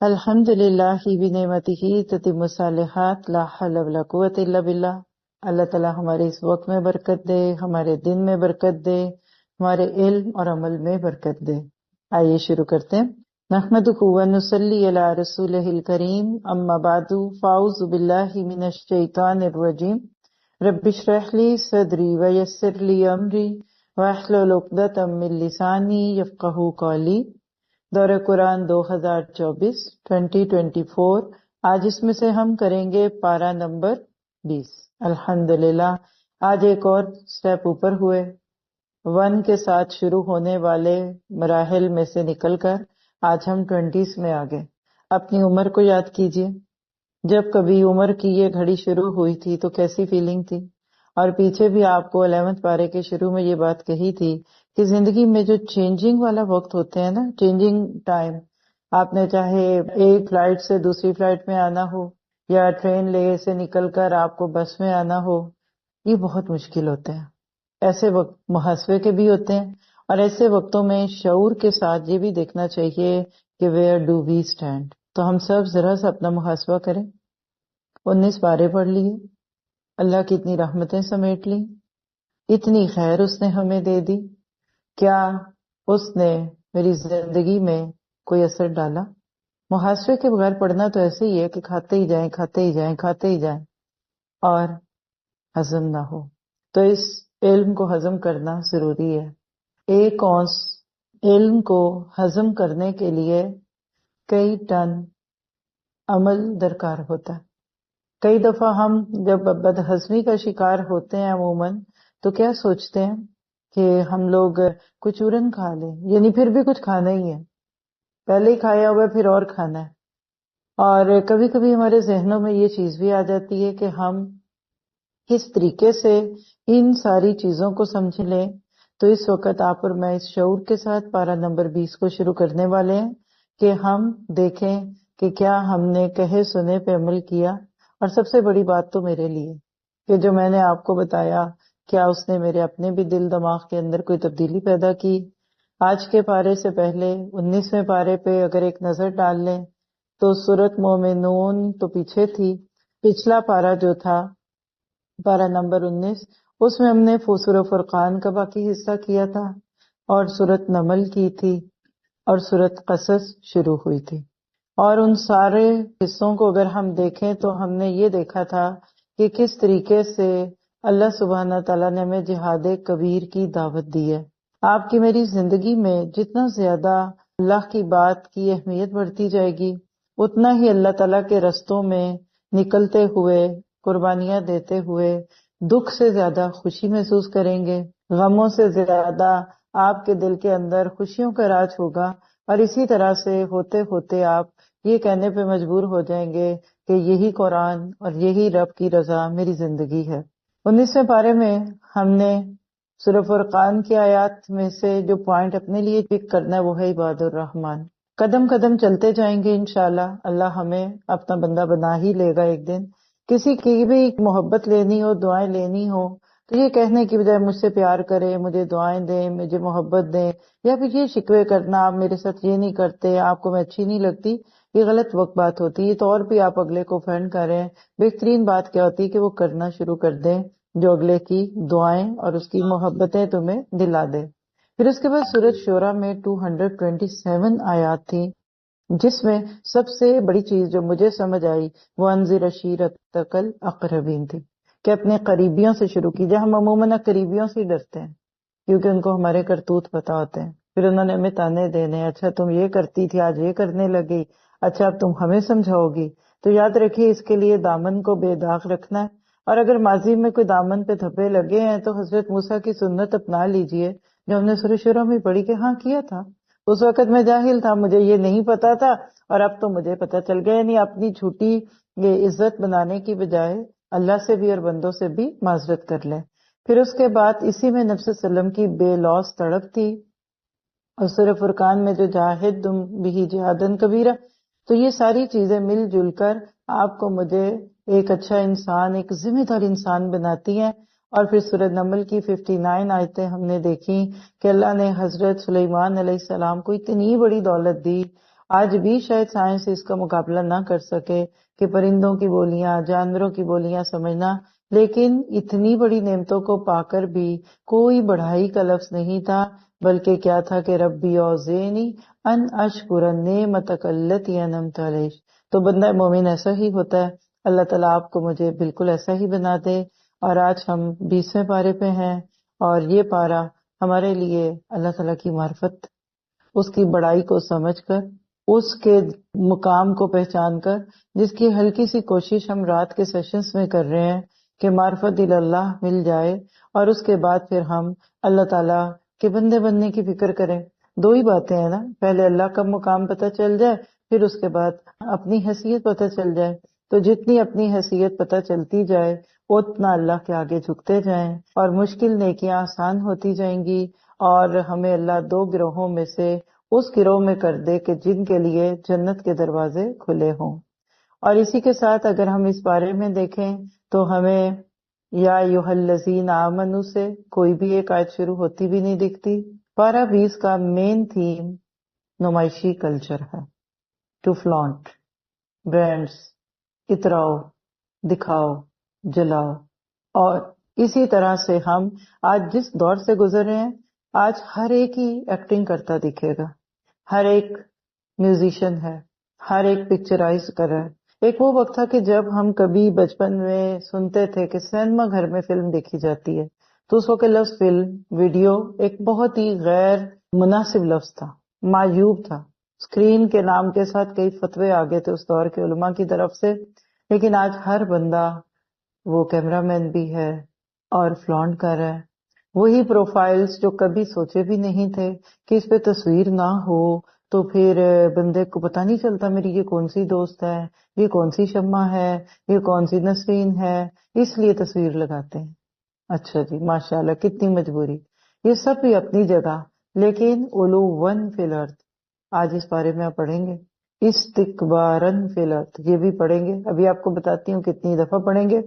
الحمد للہ بنعمتہ تتم الصالحات لا حول ولا قوۃ الا باللہ۔ اللہ تعالیٰ ہمارے اس وقت میں برکت دے، ہمارے دن میں برکت دے، ہمارے علم اور عمل میں برکت دے۔ آئیے شروع کرتے ہیں۔ نحمدہ ونصلی علی رسولہ الکریم، اما بعد فاعوذ باللہ من الشیطان الرجیم۔ رب اشرح لی صدری ویسر لی امری واحلل عقدۃ من لسانی یفقہوا قولی۔ دورہ قرآن 2024 آج اس میں سے ہم کریں گے پارہ نمبر 20۔ الحمدللہ آج ایک اور سٹیپ اوپر ہوئے، 1 کے ساتھ شروع ہونے والے مراحل میں سے نکل کر آج ہم 20 میں آ گئے۔ اپنی عمر کو یاد کیجئے، جب کبھی عمر کی یہ گھڑی شروع ہوئی تھی تو کیسی فیلنگ تھی، اور پیچھے بھی آپ کو 11 پارے کے شروع میں یہ بات کہی تھی کہ زندگی میں جو چینجنگ والا وقت ہوتے ہیں نا، چینجنگ ٹائم، آپ نے چاہے ایک فلائٹ سے دوسری فلائٹ میں آنا ہو یا ٹرین لے سے نکل کر آپ کو بس میں آنا ہو، یہ بہت مشکل ہوتے ہیں۔ ایسے وقت محاسبے کے بھی ہوتے ہیں، اور ایسے وقتوں میں شعور کے ساتھ یہ بھی دیکھنا چاہیے کہ ویئر ڈو وی اسٹینڈ۔ تو ہم سب ذرا سا اپنا محاسبہ کریں۔ 19 پارے پڑھ لیے، اللہ کی اتنی رحمتیں سمیٹ لی، اتنی خیر اس نے ہمیں دے دی، کیا اس نے میری زندگی میں کوئی اثر ڈالا؟ محاسبے کے بغیر پڑھنا تو ایسے ہی ہے کہ کھاتے ہی جائیں کھاتے ہی جائیں کھاتے ہی جائیں اور ہضم نہ ہو۔ تو اس علم کو ہضم کرنا ضروری ہے۔ ایک اونس علم کو ہضم کرنے کے لیے کئی ٹن عمل درکار ہوتا ہے۔ کئی دفعہ ہم جب بدہضمی کا شکار ہوتے ہیں عموماً تو کیا سوچتے ہیں کہ ہم لوگ کچھ چورن کھا لیں، یعنی پھر بھی کچھ کھانا ہی ہے، پہلے ہی کھایا ہوا ہے پھر اور کھانا ہے۔ اور کبھی کبھی ہمارے ذہنوں میں یہ چیز بھی آ جاتی ہے کہ ہم کس طریقے سے ان ساری چیزوں کو سمجھ لیں۔ تو اس وقت آپ اور میں اس شعور کے ساتھ پارہ نمبر 20 کو شروع کرنے والے ہیں کہ ہم دیکھیں کہ کیا ہم نے کہے سنے پہ عمل کیا، اور سب سے بڑی بات تو میرے لیے کہ جو میں نے آپ کو بتایا، کیا اس نے میرے اپنے بھی دل دماغ کے اندر کوئی تبدیلی پیدا کی۔ آج کے پارے سے پہلے 19ویں پارے پہ اگر ایک نظر ڈال لیں تو سورۃ مومنون تو پیچھے تھی، پچھلا پارہ جو تھا پارہ نمبر 19، اس میں ہم نے سورۃ فرقان کا باقی حصہ کیا تھا، اور سورۃ نمل کی تھی، اور سورۃ قصص شروع ہوئی تھی۔ اور ان سارے حصوں کو اگر ہم دیکھیں تو ہم نے یہ دیکھا تھا کہ کس طریقے سے اللہ سبحانہ تعالیٰ نے ہمیں جہاد کبیر کی دعوت دی ہے۔ آپ کی میری زندگی میں جتنا زیادہ اللہ کی بات کی اہمیت بڑھتی جائے گی، اتنا ہی اللہ تعالیٰ کے رستوں میں نکلتے ہوئے، قربانیاں دیتے ہوئے دکھ سے زیادہ خوشی محسوس کریں گے، غموں سے زیادہ آپ کے دل کے اندر خوشیوں کا راج ہوگا، اور اسی طرح سے ہوتے ہوتے آپ یہ کہنے پہ مجبور ہو جائیں گے کہ یہی قرآن اور یہی رب کی رضا میری زندگی ہے۔ 19ویں پارے میں ہم نے سورہ فرقان کی آیات میں سے جو پوائنٹ اپنے لیے پک کرنا ہے وہ ہے عباد الرحمن۔ قدم قدم چلتے جائیں گے انشاءاللہ، اللہ ہمیں اپنا بندہ بنا ہی لے گا ایک دن۔ کسی کی بھی محبت لینی ہو، دعائیں لینی ہو، تو یہ کہنے کی بجائے مجھ سے پیار کرے، مجھے دعائیں دیں، مجھے محبت دیں، یا پھر یہ شکوے کرنا آپ میرے ساتھ یہ نہیں کرتے، آپ کو میں اچھی نہیں لگتی، یہ غلط بات ہوتی ہے۔ تو اور بھی آپ اگلے کو فرینڈ کریں، بہترین بات کیا ہوتی ہے کہ وہ کرنا شروع کر دیں جو اگلے کی دعائیں اور اس کی محبتیں تمہیں دلا دے۔ پھر اس کے بعد سورۃ شورى میں 227 آیات تھی، جس میں سب سے بڑی چیز جو مجھے سمجھ آئی وہ انذر عشیرتک الاقربین تھی، کہ اپنے قریبیوں سے شروع کیجئے۔ ہم عموماً قریبیوں سے ڈرتے ہیں کیونکہ ان کو ہمارے کرتوت پتہ ہوتے ہیں، پھر انہوں نے ہمیں تانے دینے، اچھا تم یہ کرتی تھی آج یہ کرنے لگی، اچھا اب تم ہمیں سمجھاؤ گی۔ تو یاد رکھیے اس کے لیے دامن کو بے داغ رکھنا ہے، اور اگر ماضی میں کوئی دامن پہ دھبے لگے ہیں تو حضرت موسیٰ کی سنت اپنا لیجئے جو ہم نے سورہ شورى میں پڑھی کہ ہاں کیا تھا، اس وقت میں جاہل تھا، مجھے یہ نہیں پتا تھا، اور اب تو مجھے پتا چل گیا۔ یعنی اپنی جھوٹی یہ عزت بنانے کی بجائے اللہ سے بھی اور بندوں سے بھی معذرت کر لیں۔ پھر اس کے بعد اسی میں نبی صلی اللہ علیہ وسلم کی بے لوث تڑپ تھی، اور سورہ فرقان میں جو جاہد بھی جہادن کبیرہ۔ تو یہ ساری چیزیں مل جل کر آپ کو مجھے ایک اچھا انسان، ایک ذمہ دار انسان بناتی ہیں۔ اور پھر سورہ نمل کی 59 آیتیں ہم نے دیکھی کہ اللہ نے حضرت سلیمان علیہ السلام کو اتنی بڑی دولت دی، آج بھی شاید سائنس اس کا مقابلہ نہ کر سکے کہ پرندوں کی بولیاں، جانوروں کی بولیاں سمجھنا، لیکن اتنی بڑی نعمتوں کو پا کر بھی کوئی بڑھائی کا لفظ نہیں تھا، بلکہ کیا تھا کہ ربی اوزینی ان اشکر نعمتک التی انعمت علیہ۔ تو بندہ مومن ایسا ہی ہوتا ہے، اللہ تعالیٰ آپ کو مجھے بالکل ایسا ہی بنا دے۔ اور آج ہم 20ویں پارے پہ ہیں، اور یہ پارہ ہمارے لیے اللہ تعالیٰ کی معرفت، اس کی بڑائی کو سمجھ کر، اس کے مقام کو پہچان کر، جس کی ہلکی سی کوشش ہم رات کے سیشنز میں کر رہے ہیں کہ معرفت اللہ مل جائے، اور اس کے بعد پھر ہم اللہ تعالیٰ کے بندے بننے کی فکر کریں۔ دو ہی باتیں ہیں نا، پہلے اللہ کا مقام پتہ چل جائے، پھر اس کے بعد اپنی حیثیت پتہ چل جائے۔ تو جتنی اپنی حیثیت پتہ چلتی جائے اتنا اللہ کے آگے جھکتے جائیں، اور مشکل نیکیاں آسان ہوتی جائیں گی، اور ہمیں اللہ دو گروہوں میں سے اس گروہ میں کر دے کہ جن کے لیے جنت کے دروازے کھلے ہوں۔ اور اسی کے ساتھ اگر ہم اس بارے میں دیکھیں تو ہمیں یا ایھا الذین آمنوا سے کوئی بھی ایک آیت شروع ہوتی بھی نہیں دکھتی۔ پارہ 20 کا مین تھیم نمائشی کلچر ہے، ٹو فلانٹ، برانڈز، اتراؤ، دکھاؤ، جلاؤ۔ اور اسی طرح سے ہم آج جس دور سے گزر رہے ہیں، آج ہر ایک ہی ایکٹنگ کرتا دکھے گا، ہر ایک میوزیشین ہے، ہر ایک پکچرائز کر رہا ہے۔ ایک وہ وقت تھا کہ جب ہم کبھی بچپن میں سنتے تھے کہ سینما گھر میں فلم دیکھی جاتی ہے، تو اس وقت لفظ فلم، ویڈیو ایک بہت ہی غیر مناسب لفظ تھا، معیوب تھا۔ اسکرین کے نام کے ساتھ کئی فتوے آگے تھے اس دور کے علماء کی طرف سے، لیکن آج ہر بندہ وہ کیمرہ مین بھی ہے اور فلانٹ کر رہا ہے۔ وہی پروفائلز جو کبھی سوچے بھی نہیں تھے کہ اس پہ تصویر نہ ہو تو پھر بندے کو پتہ نہیں چلتا میری یہ کون سی دوست ہے، یہ کون سی شمع ہے، یہ کون سی نسرین ہے، اس لیے تصویر لگاتے ہیں۔ اچھا جی، ماشاءاللہ، کتنی مجبوری۔ یہ سب بھی اپنی جگہ، لیکن علوًا فی الارض، آج اس بارے میں آپ پڑھیں گے، استکباراً فی الارض، یہ بھی پڑھیں گے، ابھی آپ کو بتاتی ہوں کتنی دفعہ پڑھیں گے۔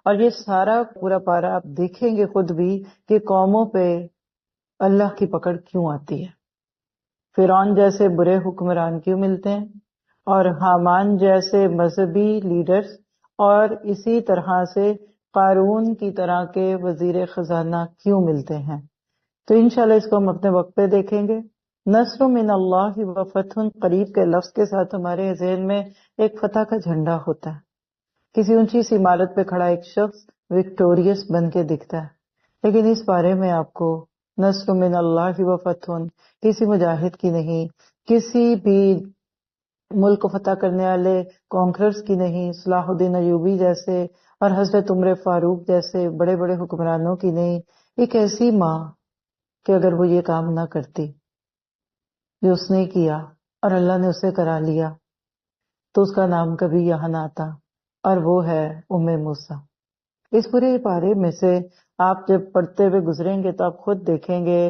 اور یہ سارا پورا پارہ آپ دیکھیں گے خود بھی کہ قوموں پہ اللہ کی پکڑ کیوں آتی ہے، فرعون جیسے برے حکمران کیوں ملتے ہیں، اور حامان جیسے مذہبی لیڈرز، اور اسی طرح سے قارون کی طرح کے وزیر خزانہ کیوں ملتے ہیں۔ تو انشاءاللہ اس کو ہم اپنے وقت پہ دیکھیں گے۔ نصر من اللہ و فتح قریب کے لفظ کے ساتھ ہمارے ذہن میں ایک فتح کا جھنڈا ہوتا ہے، کسی اونچی سی عمارت پہ کھڑا ایک شخص وکٹوریس بن کے دکھتا ہے، لیکن اس بارے میں آپ کو نصر من اللہ و فتح کسی مجاہد کی نہیں، کسی بھی ملک کو فتح کرنے والے کانکررز کی نہیں، صلاح الدین ایوبی جیسے اور حضرت عمر فاروق جیسے بڑے بڑے حکمرانوں کی نہیں، ایک ایسی ماں کہ اگر وہ یہ کام نہ کرتی جو اس نے کیا اور اللہ نے اسے کرا لیا تو اس کا نام کبھی یہاں نہ آتا، اور وہ ہے ام موسیٰ۔ اس پورے پارے میں سے آپ جب پڑھتے ہوئے گزریں گے تو آپ خود دیکھیں گے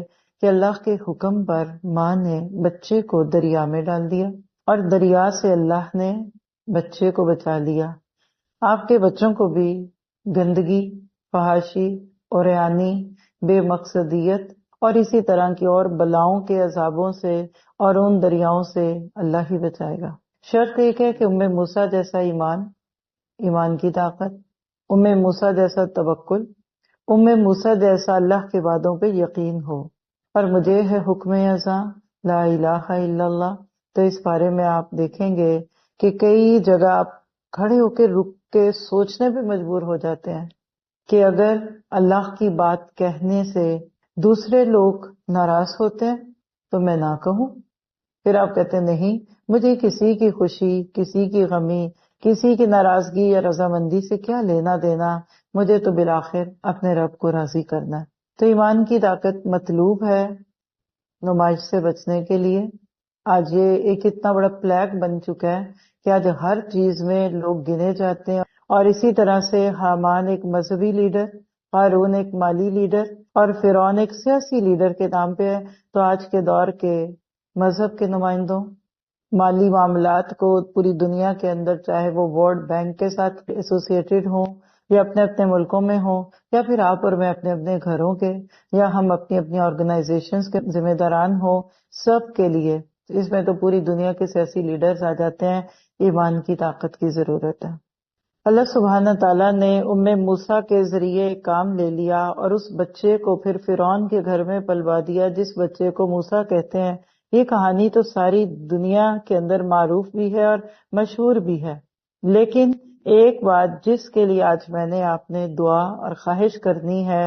کہ اللہ کے حکم پر ماں نے بچے کو دریا میں ڈال دیا، اور دریا سے اللہ نے بچے کو بچا لیا۔ آپ کے بچوں کو بھی گندگی، فحاشی، عریانی، بے مقصدیت اور اسی طرح کی اور بلاؤں کے عذابوں سے اور ان دریاؤں سے اللہ ہی بچائے گا۔ شرط ایک ہے کہ ام موسیٰ جیسا ایمان کی طاقت، ام موسیٰ جیسا توکل، ام موسیٰ جیسا اللہ کے وعدوں پہ یقین ہو۔ اور مجھے ہے حکم ازاں لا الہ الا اللہ، تو اس بارے میں آپ دیکھیں گے کہ کئی جگہ آپ کھڑے ہو کے رک کے سوچنے پہ مجبور ہو جاتے ہیں کہ اگر اللہ کی بات کہنے سے دوسرے لوگ ناراض ہوتے ہیں تو میں نہ کہوں۔ پھر آپ کہتے ہیں نہیں، مجھے کسی کی خوشی، کسی کی غمی، کسی کی ناراضگی یا رضامندی سے کیا لینا دینا، مجھے تو بالآخر اپنے رب کو راضی کرنا ہے۔ تو ایمان کی طاقت مطلوب ہے نمائش سے بچنے کے لیے۔ آج یہ ایک اتنا بڑا پلیگ بن چکا ہے کہ آج ہر چیز میں لوگ گنے جاتے ہیں، اور اسی طرح سے حامان ایک مذہبی لیڈر، قارون ایک مالی لیڈر، اور فرعون ایک سیاسی لیڈر کے نام پہ ہے۔ تو آج کے دور کے مذہب کے نمائندوں مالی معاملات کو پوری دنیا کے اندر، چاہے وہ ورلڈ بینک کے ساتھ ایسوسیٹڈ ہوں یا اپنے اپنے ملکوں میں ہوں، یا پھر آپ اور میں اپنے اپنے گھروں کے، یا ہم اپنی اپنی آرگنائزیشنز کے ذمہ داران ہوں، سب کے لیے اس میں تو پوری دنیا کے سیاسی لیڈرز آ جاتے ہیں. ایمان کی طاقت کی ضرورت ہے. اللہ سبحانہ تعالیٰ نے موسیٰ کے ذریعے کام لے لیا اور اس بچے کو پھر فرعون کے گھر میں پلوا دیا جس بچے کو موسیٰ کہتے ہیں. یہ کہانی تو ساری دنیا کے اندر معروف بھی ہے اور مشہور بھی ہے، لیکن ایک بات جس کے لیے آج میں نے آپ نے دعا اور خواہش کرنی ہے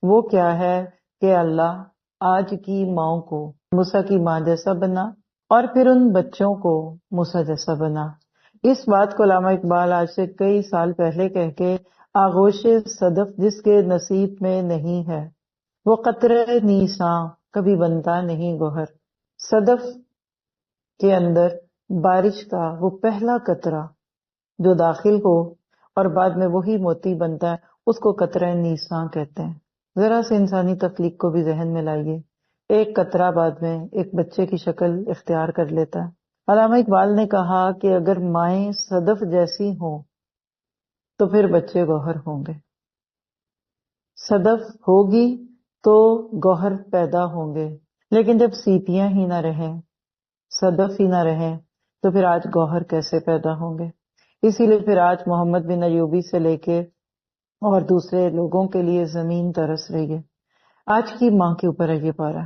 وہ کیا ہے کہ اللہ آج کی ماؤں کو موسیٰ کی ماں جیسا بنا اور پھر ان بچوں کو موسیٰ جیسا بنا. اس بات کو علامہ اقبال آج سے کئی سال پہلے کہہ کے آغوش صدف جس کے نصیب میں نہیں ہے وہ قطرہ نیساں کبھی بنتا نہیں گوہر. صدف کے اندر بارش کا وہ پہلا قطرہ جو داخل ہو اور بعد میں وہی موتی بنتا ہے اس کو قطرہ نیساں کہتے ہیں. ذرا سے انسانی تخلیق کو بھی ذہن میں لائیے، ایک قطرہ بعد میں ایک بچے کی شکل اختیار کر لیتا ہے. علامہ اقبال نے کہا کہ اگر مائیں صدف جیسی ہوں تو پھر بچے گوہر ہوں گے. صدف ہوگی تو گوہر پیدا ہوں گے، لیکن جب سیپیاں ہی نہ رہیں، صدف ہی نہ رہیں تو پھر آج گوہر کیسے پیدا ہوں گے. اسی لیے پھر آج محمد بن ایوبی سے لے کے اور دوسرے لوگوں کے لیے زمین ترس رہی ہے. آج کی ماں کے اوپر ہے یہ پارا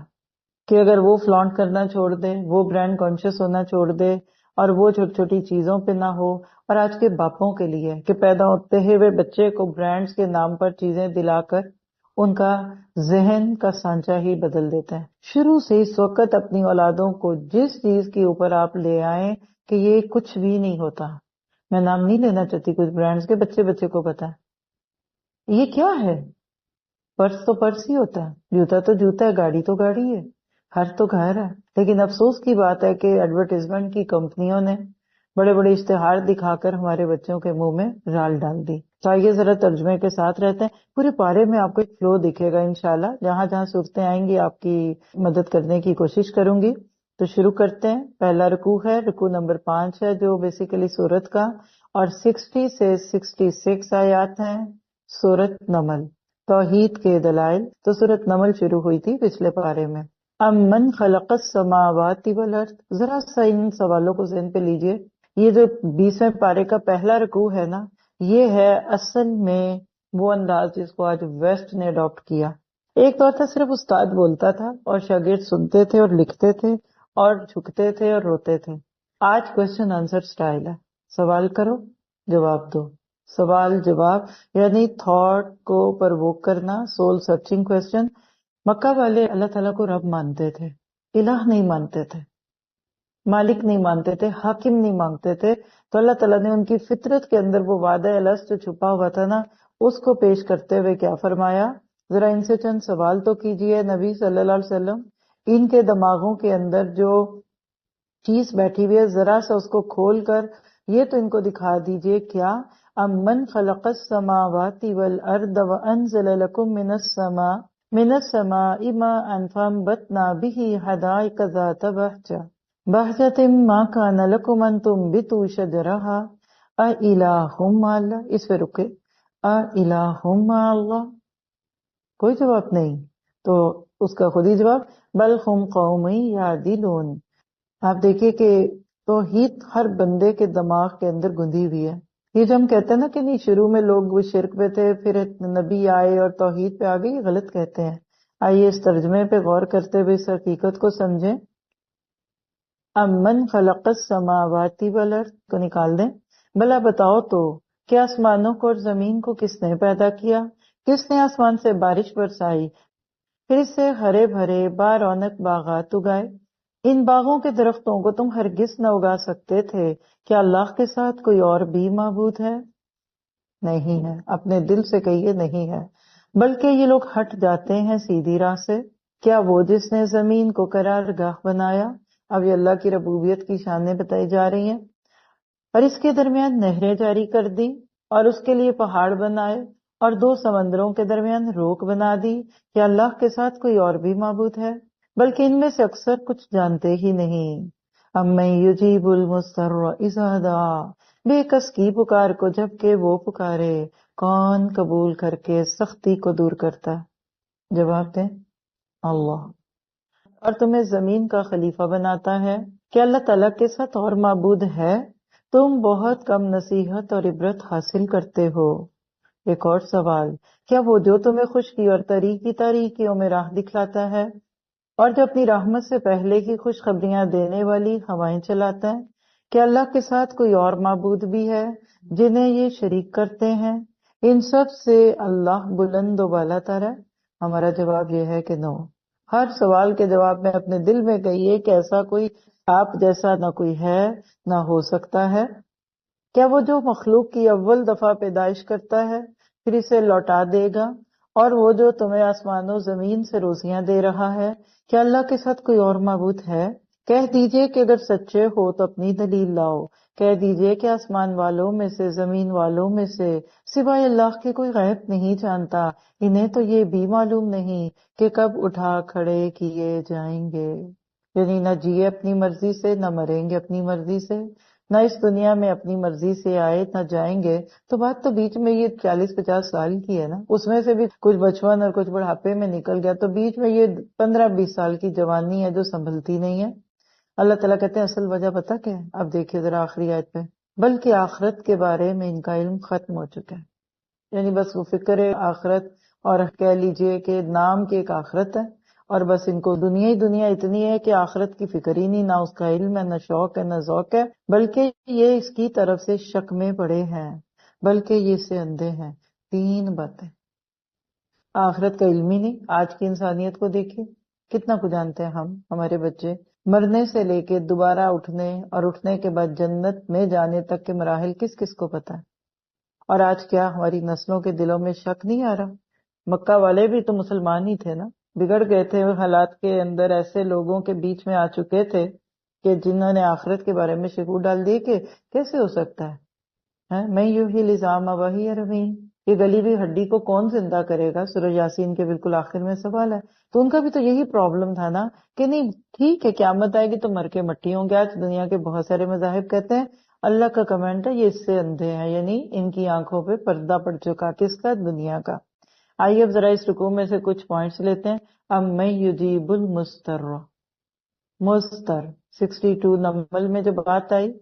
کہ اگر وہ فلانٹ کرنا چھوڑ دے، وہ برانڈ کانشیس ہونا چھوڑ دے اور وہ چھوٹی چھوٹی چیزوں پہ نہ ہو، اور آج کے باپوں کے لیے کہ پیدا ہوتے ہوئے بچے کو برانڈز کے نام پر چیزیں دلا کر ان کا ذہن کا سانچہ ہی بدل دیتا ہے. شروع سے اس وقت اپنی اولادوں کو جس چیز کے اوپر آپ لے آئیں کہ یہ کچھ بھی نہیں ہوتا، میں نام نہیں لینا چاہتی کچھ برانڈز کے، بچے کو پتا ہے یہ کیا ہے. پرس تو پرس ہی ہوتا ہے، جوتا تو جوتا ہے، گاڑی تو گاڑی ہے، گھر تو گھر ہے. لیکن افسوس کی بات ہے کہ ایڈورٹیزمنٹ کی کمپنیوں نے بڑے بڑے اشتہار دکھا کر ہمارے بچوں کے منہ میں رال ڈال دی. تو آئیے ذرا ترجمے کے ساتھ رہتے ہیں. پورے پارے میں آپ کو ایک فلو دکھے گا انشاءاللہ، جہاں جہاں صورتیں آئیں گی آپ کی مدد کرنے کی کوشش کروں گی. تو شروع کرتے ہیں. پہلا رکوع ہے، رکوع نمبر 5 ہے جو بیسیکلی سورت کا، اور 60 سے 66 آیات ہیں. سورت نمل، توحید کے دلائل. تو سورت نمل شروع ہوئی تھی پچھلے پارے میں. امن خلق السماوات والارض. ذرا سا ان سوالوں کو ذہن پہ لیجئے. یہ جو 20ویں پارے کا پہلا رکوع ہے نا، یہ ہے اصل میں وہ انداز جس کو آج ویسٹ نے اڈاپٹ کیا. ایک دور تھا صرف استاد بولتا تھا اور شاگرد سنتے تھے اور لکھتے تھے اور جھکتے تھے اور روتے تھے. آج کوشچن آنسر سٹائل ہے، سوال کرو جواب دو، سوال جواب، یعنی تھاٹ کو پرووک کرنا، سول سرچنگ کوشچن. مکہ والے اللہ تعالیٰ کو رب مانتے تھے، الہ نہیں مانتے تھے، مالک نہیں مانتے تھے، حاکم نہیں مانگتے تھے. تو اللہ تعالیٰ نے ان کی فطرت کے اندر وہ وعدہ الست جو چھپا ہوا تھا نا، اس کو پیش کرتے ہوئے کیا فرمایا؟ ذرا ان سے چند سوال تو کیجئے نبی صلی اللہ علیہ وسلم. ان کے دماغوں کے اندر جو چیز بیٹھی ہوئی ہے ذرا سا اس کو کھول کر یہ تو ان کو دکھا دیجئے. کیا امن خلق السماوات والارض وانزل لكم من السماء ماء فانبتنا به حدائق ذات بہجة ما كان لكم ان تنبتوا شجرها أإله مع الله. اس پہ رکے، أإله مع الله، کوئی جواب نہیں. تو اس کا خود ہی جواب، بل هم قوم يعدلون. آپ دیکھیے کہ توحید ہر بندے کے دماغ کے اندر گندھی ہوئی ہے. یہ جو ہم کہتے ہیں نا کہ نہیں شروع میں لوگ وہ شرک پہ تھے پھر نبی آئے اور توحید پہ آ گئے، یہ غلط کہتے ہیں. آئیے اس ترجمے پہ غور کرتے ہوئے اس حقیقت کو سمجھیں. امن خلق السماوات والارض کو نکال دیں. بھلا بتاؤ تو کہ آسمانوں کو اور زمین کو کس نے پیدا کیا؟ کس نے آسمان سے بارش برسائی، پھر اس سے ہرے بھرے بارونق باغات اگائے؟ ان باغوں کے درختوں کو تم ہرگز نہ اگا سکتے تھے. کیا اللہ کے ساتھ کوئی اور بھی معبود ہے؟ نہیں ہے. اپنے دل سے کہیے نہیں ہے. بلکہ یہ لوگ ہٹ جاتے ہیں سیدھی راہ سے. کیا وہ جس نے زمین کو قرارگاہ بنایا؟ اب یہ اللہ کی ربوبیت کی شانیں بتائی جا رہی ہیں. اور اس کے درمیان نہریں جاری کر دی اور اس کے لیے پہاڑ بنائے اور 2 سمندروں کے درمیان روک بنا دی. کیا اللہ کے ساتھ کوئی اور بھی معبود ہے؟ بلکہ ان میں سے اکثر کچھ جانتے ہی نہیں. امن یجیب المضطر اذا دعا. بے کس کی پکار کو جب کہ وہ پکارے، کون قبول کر کے سختی کو دور کرتا ہے؟ جواب دیں، اللہ. اور تمہیں زمین کا خلیفہ بناتا ہے کہ اللہ تعالیٰ کے ساتھ اور معبود ہے؟ تم بہت کم نصیحت اور عبرت حاصل کرتے ہو۔ ایک اور سوال، کیا وہ جو تمہیں خشکی اور تاریکیوں میں راہ دکھلاتا ہے اور جو اپنی رحمت سے پہلے کی خوشخبریاں دینے والی ہوائیں چلاتا ہے، کیا اللہ کے ساتھ کوئی اور معبود بھی ہے جنہیں یہ شریک کرتے ہیں؟ ان سب سے اللہ بلند و بالا تر ہے۔ ہمارا جواب یہ ہے کہ نو۔ ہر سوال کے جواب میں اپنے دل میں کہیے کہ ایسا کوئی آپ جیسا نہ کوئی ہے نہ ہو سکتا ہے۔ کیا وہ جو مخلوق کی اول دفعہ پیدائش کرتا ہے پھر اسے لوٹا دے گا، اور وہ جو تمہیں آسمان و زمین سے روزیاں دے رہا ہے، کیا اللہ کے ساتھ کوئی اور معبود ہے؟ کہہ دیجئے کہ اگر سچے ہو تو اپنی دلیل لاؤ۔ کہہ دیجئے کہ آسمان والوں میں سے زمین والوں میں سے سوائے اللہ کے کوئی غیب نہیں جانتا۔ انہیں تو یہ بھی معلوم نہیں کہ کب اٹھا کھڑے کیے جائیں گے۔ یعنی نہ جیے اپنی مرضی سے، نہ مریں گے اپنی مرضی سے، نہ اس دنیا میں اپنی مرضی سے آئے نہ جائیں گے۔ تو بات تو بیچ میں یہ 40-50 سال کی ہے نا، اس میں سے بھی کچھ بچپن اور کچھ بڑھاپے میں نکل گیا، تو بیچ میں یہ 15-20 سال کی جوانی ہے جو سنبھلتی نہیں ہے۔ اللہ تعالیٰ کہتے ہیں اصل وجہ پتہ کیا ہے؟ اب دیکھیے ذرا آخری آیت پہ، بلکہ آخرت کے بارے میں ان کا علم ختم ہو چکا ہے۔ یعنی بس وہ فکر آخرت، اور کہہ لیجئے کہ نام کی ایک آخرت ہے، اور بس ان کو دنیا ہی دنیا اتنی ہے کہ آخرت کی فکر ہی نہیں، نہ اس کا علم ہے، نہ شوق ہے، نہ ذوق ہے، بلکہ یہ اس کی طرف سے شک میں پڑے ہیں، بلکہ یہ اس سے اندھے ہیں۔ 3 باتیں، آخرت کا علم ہی نہیں۔ آج کی انسانیت کو دیکھیے، کتنا کچھ جانتے ہیں ہم، ہمارے بچے، مرنے سے لے کے دوبارہ اٹھنے اور اٹھنے کے بعد جنت میں جانے تک کے مراحل کس کس کو پتا ہے؟ اور آج کیا ہماری نسلوں کے دلوں میں شک نہیں آ رہا؟ مکہ والے بھی تو مسلمان ہی تھے نا، بگڑ گئے تھے، حالات کے اندر ایسے لوگوں کے بیچ میں آ چکے تھے کہ جنہوں نے آخرت کے بارے میں شکوک ڈال دیے کہ کیسے ہو سکتا ہے، میں یوں ہی لزام وہی رمین، یہ گلی بھی ہڈی کو کون زندہ کرے گا؟ سورہ یاسین کے بالکل آخر میں سوال ہے۔ تو ان کا بھی تو یہی پرابلم تھا نا کہ نہیں ٹھیک ہے قیامت آئے گی تو مر کے مٹی ہوں گے۔ آج دنیا کے بہت سارے مذاہب کہتے ہیں، اللہ کا کمنٹ ہے یہ اس سے اندھے ہیں، یعنی ان کی آنکھوں پہ پردہ پڑ چکا، کس کا؟ دنیا کا۔ آئیے اب ذرا اس رکوع میں سے کچھ پوائنٹس لیتے ہیں۔ میں یجیب المستر، مستر 62 نمبر میں جو بات آئی،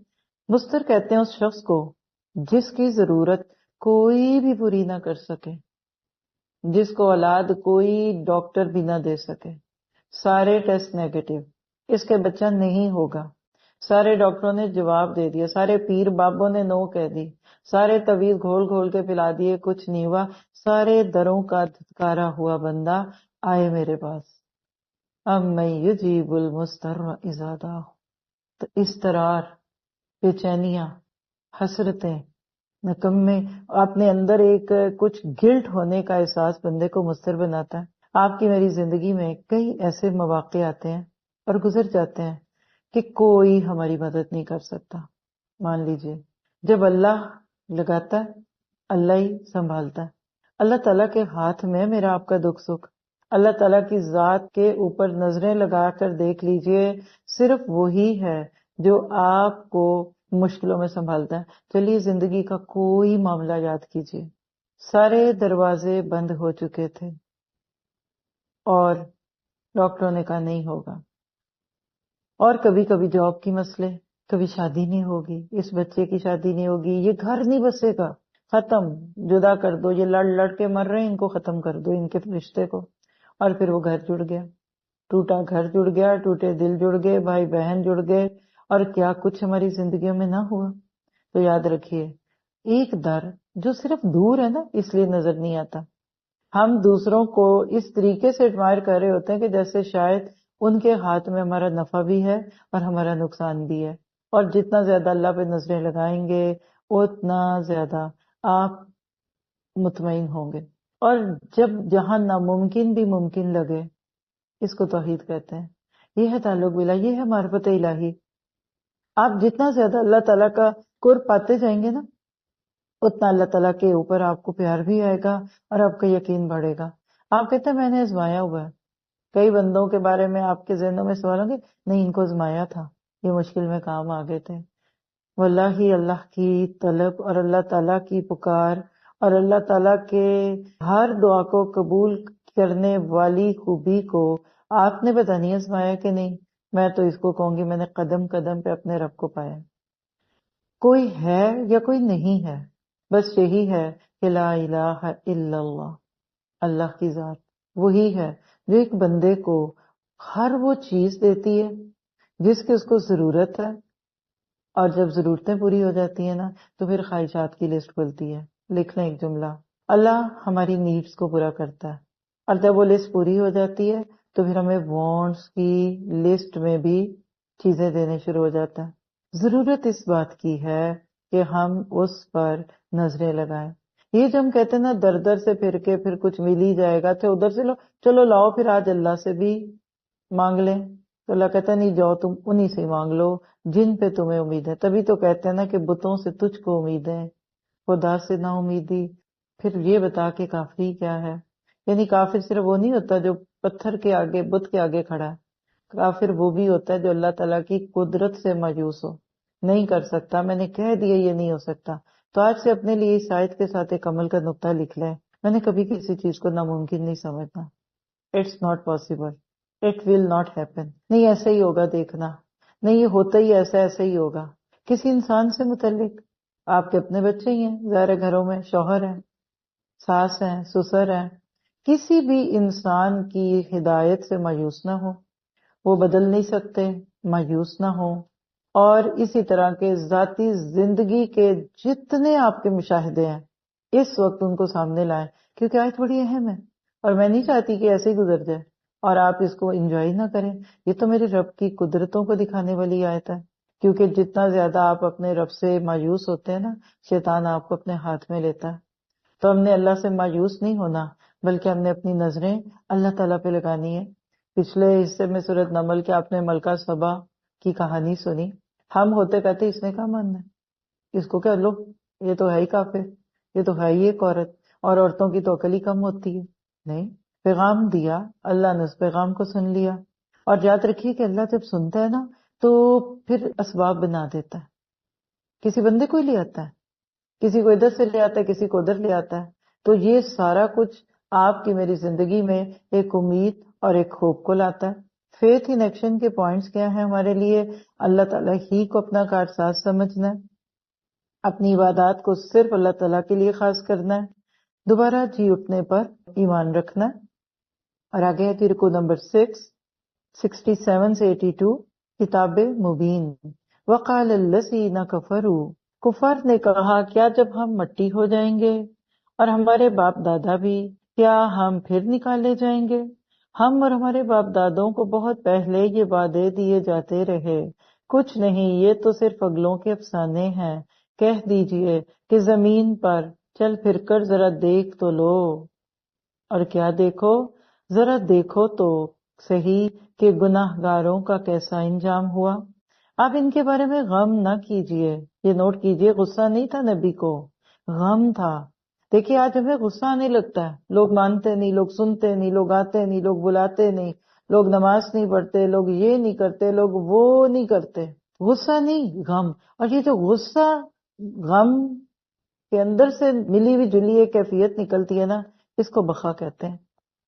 مستر کہتے ہیں اس شخص کو جس کی ضرورت کوئی بھی پوری نہ کر سکے، جس کو اولاد کوئی ڈاکٹر بھی نہ دے سکے، سارے ٹیسٹ نیگیٹو، اس کے بچہ نہیں ہوگا، سارے ڈاکٹروں نے جواب دے دیا، سارے پیر بابوں نے نو کہہ دی، سارے طویل گھول گھول کے پلا دیے، کچھ نہیں ہوا، سارے دروں کا دھتکارا ہوا بندہ آئے میرے پاس۔ اب میں یجیب المستر اذا دعا، تو اضطرار، بے چینیاں، حسرتیں، نکمے، اپنے اندر ایک کچھ گلٹ ہونے کا احساس بندے کو مضطر بناتا ہے۔ آپ کی میری زندگی میں کئی ایسے مواقع آتے ہیں اور گزر جاتے ہیں کہ کوئی ہماری مدد نہیں کر سکتا۔ مان لیجئے جب اللہ لگاتا ہے اللہ ہی سنبھالتا ہے۔ اللہ تعالیٰ کے ہاتھ میں میرا آپ کا دکھ سکھ، اللہ تعالیٰ کی ذات کے اوپر نظریں لگا کر دیکھ لیجئے، صرف وہی ہے جو آپ کو مشکلوں میں سنبھالتا ہے۔ چلیے زندگی کا کوئی معاملہ یاد کیجئے، سارے دروازے بند ہو چکے تھے اور ڈاکٹروں نے کہا نہیں ہوگا، اور کبھی کبھی جاب کی مسئلے، کبھی شادی نہیں ہوگی، اس بچے کی شادی نہیں ہوگی، یہ گھر نہیں بسے گا، ختم، جدا کر دو، یہ لڑ لڑ کے مر رہے ہیں، ان کو ختم کر دو، ان کے رشتے کو۔ اور پھر وہ گھر جڑ گیا، ٹوٹا گھر جڑ گیا، ٹوٹے دل جڑ گئے، بھائی بہن جڑ گئے، اور کیا کچھ ہماری زندگیوں میں نہ ہوا۔ تو یاد رکھیے ایک در جو صرف دور ہے نا اس لیے نظر نہیں آتا، ہم دوسروں کو اس طریقے سے ایڈمائر کر رہے ہوتے ہیں کہ جیسے شاید ان کے ہاتھ میں ہمارا نفع بھی ہے اور ہمارا نقصان بھی ہے، اور جتنا زیادہ اللہ پہ نظریں لگائیں گے اتنا زیادہ آپ مطمئن ہوں گے۔ اور جب جہاں ناممکن بھی ممکن لگے، اس کو توحید کہتے ہیں، یہ ہے تعلق باللہ، یہ ہے معرفت الہی۔ آپ جتنا زیادہ اللہ تعالیٰ کا قرب پاتے جائیں گے نا، اتنا اللہ تعالیٰ کے اوپر آپ کو پیار بھی آئے گا اور آپ کا یقین بڑھے گا۔ آپ کہتے ہیں میں نے آزمایا ہوا ہے، کئی بندوں کے بارے میں آپ کے ذہنوں میں سوال ہوں گے، نہیں ان کو آزمایا تھا، یہ مشکل میں کام آ گئے تھے۔ واللہ اللہ کی طلب اور اللہ تعالیٰ کی پکار اور اللہ تعالیٰ کے ہر دعا کو قبول کرنے والی خوبی کو آپ نے پتہ نہیں آزمایا کہ نہیں، میں تو اس کو کہوں گی میں نے قدم قدم پہ اپنے رب کو پایا. کوئی ہے یا کوئی نہیں ہے، بس یہی ہے کہ لا الہ الا اللہ، اللہ کی ذات وہی ہے جو ایک بندے کو ہر وہ چیز دیتی ہے جس کی اس کو ضرورت ہے، اور جب ضرورتیں پوری ہو جاتی ہیں نا تو پھر خواہشات کی لسٹ کھلتی ہے. لکھ لیں ایک جملہ، اللہ ہماری نیڈس کو پورا کرتا ہے، اور جب وہ لسٹ پوری ہو جاتی ہے تو پھر ہمیں وانٹس کی لسٹ میں بھی چیزیں دینے شروع ہو جاتا ہے. ضرورت اس بات کی ہے کہ ہم اس پر نظریں لگائیں. یہ جو ہم کہتے ہیں نا در در سے پھر کے پھر کچھ مل ہی جائے گا، تو ادھر سے چلو لاؤ پھر آج اللہ سے بھی مانگ لیں، تو اللہ کہتا ہے نہیں جاؤ تم انہی سے مانگ لو جن پہ تمہیں امید ہے. تبھی تو کہتے ہیں نا کہ بتوں سے تجھ کو امید ہے، خدا سے نا امیدی. پھر یہ بتا کہ کافری کیا ہے. یعنی کافر صرف وہ نہیں ہوتا جو پتھر کے آگے بت کے آگے کھڑا ہے، کافر وہ بھی ہوتا ہے جو اللہ تعالیٰ کی قدرت سے مایوس ہو، نہیں کر سکتا، میں نے کہہ دیا یہ نہیں ہو سکتا. تو آج سے اپنے لیے اس آیت کے ساتھ ایک عمل کا نقطہ لکھ لیں، میں نے کبھی کسی چیز کو ناممکن نہیں سمجھنا. It's not possible, it will not happen, نہیں ایسا ہی ہوگا، دیکھنا نہیں یہ ہوتا ہی ایسا ہی ہوگا. کسی انسان سے متعلق آپ کے اپنے بچے ہی ہیں، ظاہر گھروں میں شوہر ہیں، ساس ہیں، سسر ہیں، کسی بھی انسان کی ہدایت سے مایوس نہ ہو، وہ بدل نہیں سکتے، مایوس نہ ہو. اور اسی طرح کے ذاتی زندگی کے جتنے آپ کے مشاہدے ہیں اس وقت ان کو سامنے لائیں، کیونکہ آیت بڑی اہم ہے اور میں نہیں چاہتی کہ ایسے ہی گزر جائے اور آپ اس کو انجوائے نہ کریں. یہ تو میرے رب کی قدرتوں کو دکھانے والی آیت ہے، کیونکہ جتنا زیادہ آپ اپنے رب سے مایوس ہوتے ہیں نا، شیطان آپ کو اپنے ہاتھ میں لیتا ہے. تو ہم نے اللہ سے مایوس نہیں ہونا، بلکہ ہم نے اپنی نظریں اللہ تعالیٰ پہ لگانی ہے. پچھلے حصے میں سورۃ نمل کے آپ نے ملکہ سبا کی کہانی سنی. ہم ہوتے کہتے اس نے کیا ماننا ہے، اس کو کیا لو، یہ تو ہے ہی کافر، یہ تو ہے ہی ایک عورت، اور عورتوں کی تو عقل ہی کم ہوتی ہے. نہیں، پیغام دیا اللہ نے، اس پیغام کو سن لیا. اور یاد رکھیے کہ اللہ جب سنتا ہے نا تو پھر اسباب بنا دیتا ہے. کسی بندے کو ہی لے آتا ہے، کسی کو ادھر سے لے آتا ہے، کسی کو ادھر لے آتا ہے. تو یہ سارا کچھ آپ کی میری زندگی میں ایک امید اور ایک خوف کو لاتا ہے. فیتھ ان ایکشن کے پوائنٹس کیا ہیں ہمارے لیے؟ اللہ تعالیٰ ہی کو اپنا کارساز سمجھنا ہے، اپنی عبادات کو صرف اللہ تعالیٰ کے لیے خاص کرنا ہے، دوبارہ جی اٹھنے پر ایمان رکھنا ہے. اور آگے ہے رکو نمبر 67 سے 82، کتاب مبین. وقال الذین کفروا، کفر نے کہا کیا جب ہم مٹی ہو جائیں گے اور ہمارے باپ دادا بھی، کیا ہم پھر نکالے جائیں گے؟ ہم اور ہمارے باپ دادوں کو بہت پہلے یہ وعدے دیے جاتے رہے، کچھ نہیں، یہ تو صرف اگلوں کے افسانے ہیں. کہہ دیجئے کہ زمین پر چل پھر کر ذرا دیکھ تو لو. اور کیا دیکھو؟ ذرا دیکھو تو صحیح کہ گناہ گاروں کا کیسا انجام ہوا. آپ ان کے بارے میں غم نہ کیجئے. یہ نوٹ کیجئے، غصہ نہیں تھا نبی کو، غم تھا. دیکھیے آج ہمیں غصہ آنے لگتا ہے، لوگ مانتے نہیں، لوگ سنتے نہیں، لوگ آتے نہیں، لوگ بلاتے نہیں، لوگ نماز نہیں پڑھتے، لوگ یہ نہیں کرتے، لوگ وہ نہیں کرتے. غصہ نہیں، غم. اور یہ جو غصہ غم کے اندر سے ملی ہوئی جلی ایک کیفیت نکلتی ہے نا، اس کو بخا کہتے ہیں.